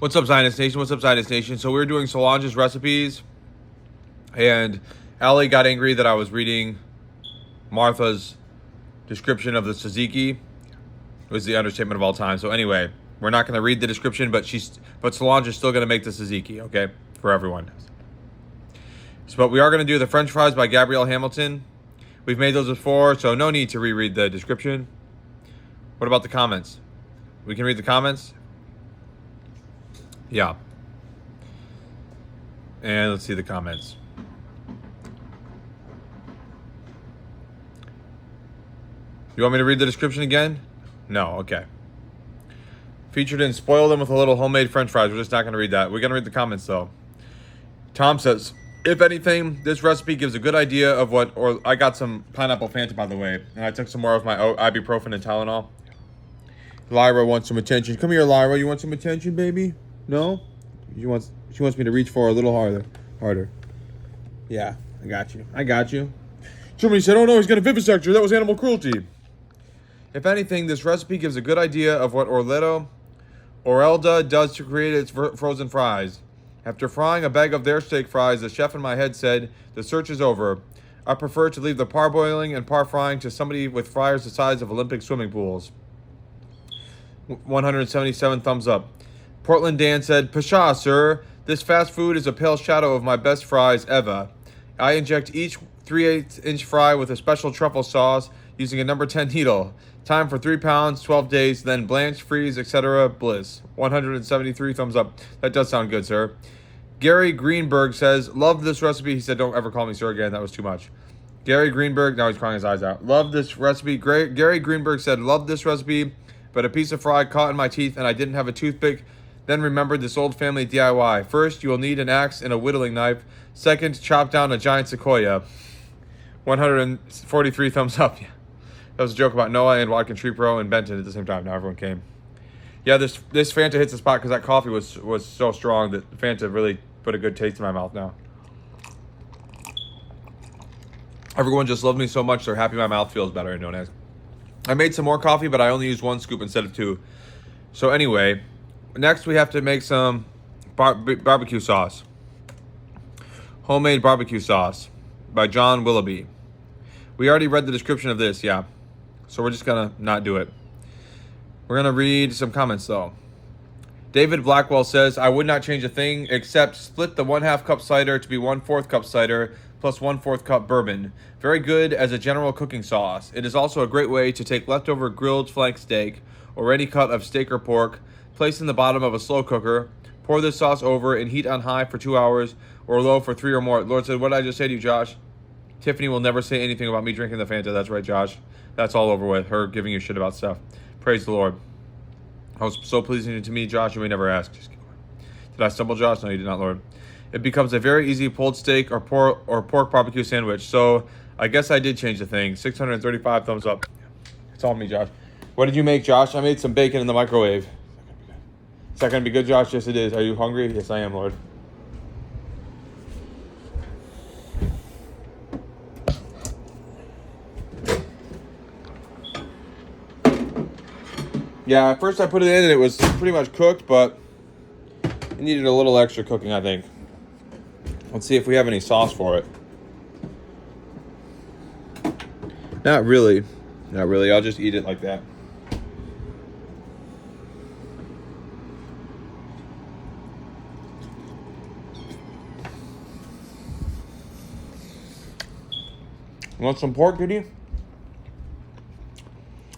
What's up, Zionist Nation? What's up, Zionist Nation? So we were doing Solange's recipes, and Allie got angry that I was reading Martha's description of the tzatziki. It was the understatement of all time. So anyway, we're not going to read the description, but Solange is still going to make the tzatziki, okay, for everyone. So, but we are going to do the French fries by Gabrielle Hamilton. We've made those before, so no need to reread the description. What about the comments? We can read the comments? Yeah. And let's see the comments. You want me to read the description again? No, okay. Featured in spoil them with a little homemade French fries. We're just not going to read that. We're going to read the comments, though. Tom says, if anything, this recipe gives a good idea of what... Or I got some pineapple Fanta, by the way. And I took some more of my ibuprofen and Tylenol. Lyra wants some attention. Come here, Lyra. You want some attention, baby? No? She wants me to reach for a little harder. Yeah, I got you. Somebody said, oh no, he's going to vivisect her. That was animal cruelty. If anything, this recipe gives a good idea of what Orelda does to create its frozen fries. After frying a bag of their steak fries, the chef in my head said, the search is over. I prefer to leave the parboiling and par frying to somebody with fryers the size of Olympic swimming pools. 177 thumbs up. Portland Dan said, Pshaw, sir. This fast food is a pale shadow of my best fries ever. I inject each 3/8-inch fry with a special truffle sauce using a number 10 needle. Time for 3 pounds, 12 days, then blanch, freeze, etc. Bliss. 173 thumbs up. That does sound good, sir. Gary Greenberg says, love this recipe. He said, don't ever call me sir again. That was too much. Gary Greenberg, now he's crying his eyes out. Love this recipe. Gary Greenberg said, love this recipe, but a piece of fry caught in my teeth and I didn't have a toothpick. Then remembered this old family DIY. First, you will need an axe and a whittling knife. Second, chop down a giant sequoia. 143 thumbs up. Yeah. That was a joke about Noah and Watkins Tree Pro and Benton at the same time. Now everyone came. Yeah, this Fanta hits the spot because that coffee was so strong that Fanta really put a good taste in my mouth now. Everyone just loved me so much they're happy my mouth feels better, and don't ask. I made some more coffee, but I only used 1 scoop instead of 2. So anyway, next we have to make some barbecue sauce. Homemade barbecue sauce by John Willoughby. We already read the description of this, yeah. So we're just gonna not do it. We're gonna read some comments though. David Blackwell says, I would not change a thing except split the 1/2 cup cider to be 1/4 cup cider plus 1/4 cup bourbon. Very good as a general cooking sauce. It is also a great way to take leftover grilled flank steak or any cut of steak or pork, place in the bottom of a slow cooker, pour this sauce over and heat on high for 2 hours or low for 3 or more. Lord said, what did I just say to you, Josh? Tiffany will never say anything about me drinking the Fanta. That's right, Josh. That's all over with. Her giving you shit about stuff. Praise the Lord. I was so pleasing to me, Josh, you may never ask. Just did I stumble, Josh? No, you did not, Lord. It becomes a very easy pulled steak or pork barbecue sandwich. So I guess I did change the thing. 635 thumbs up. It's all me, Josh. What did you make, Josh? I made some bacon in the microwave. Is that going to be good, Josh? Yes, it is. Are you hungry? Yes, I am, Lord. Yeah, at first I put it in and it was pretty much cooked, but it needed a little extra cooking, I think. Let's see if we have any sauce for it. Not really. Not really. I'll just eat it like that. You want some pork, Goody?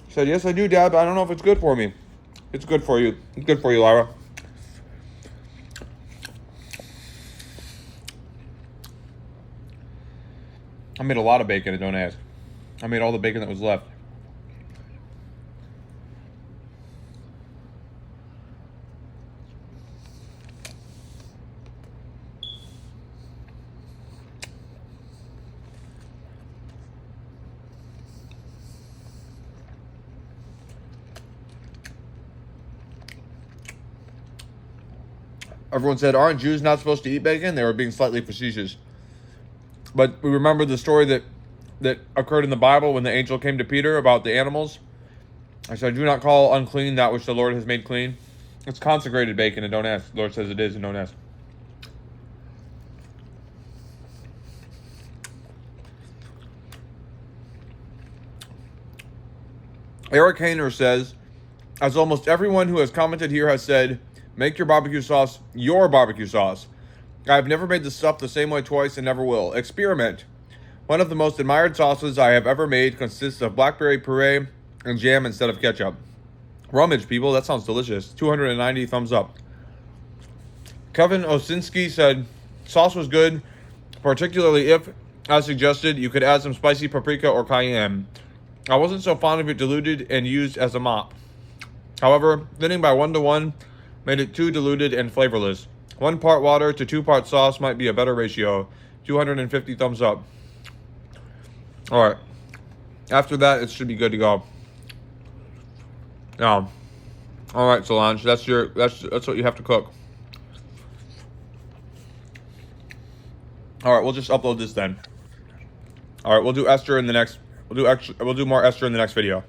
She said, yes, I do, Dad, but I don't know if it's good for me. It's good for you. It's good for you, Lyra. I made a lot of bacon, don't ask. I made all the bacon that was left. Everyone said, aren't Jews not supposed to eat bacon? They were being slightly facetious. But we remember the story that occurred in the Bible when the angel came to Peter about the animals. I said, do not call unclean that which the Lord has made clean. It's consecrated bacon, and don't ask. The Lord says it is, and don't ask. Eric Hayner says, as almost everyone who has commented here has said, make your barbecue sauce your barbecue sauce. I've never made the stuff the same way twice and never will. Experiment. One of the most admired sauces I have ever made consists of blackberry puree and jam instead of ketchup. Rummage, people. That sounds delicious. 290 thumbs up. Kevin Osinski said, sauce was good, particularly if, as suggested, you could add some spicy paprika or cayenne. I wasn't so fond of it diluted and used as a mop. However, thinning by 1-to-1 made it too diluted and flavorless. 1 part water to 2 part sauce might be a better ratio. 250 thumbs up. Alright. After that, it should be good to go. Now, alright, Solange, that's what you have to cook. Alright, we'll just upload this then. Alright, we'll do Esther in the next. We'll do more Esther in the next video.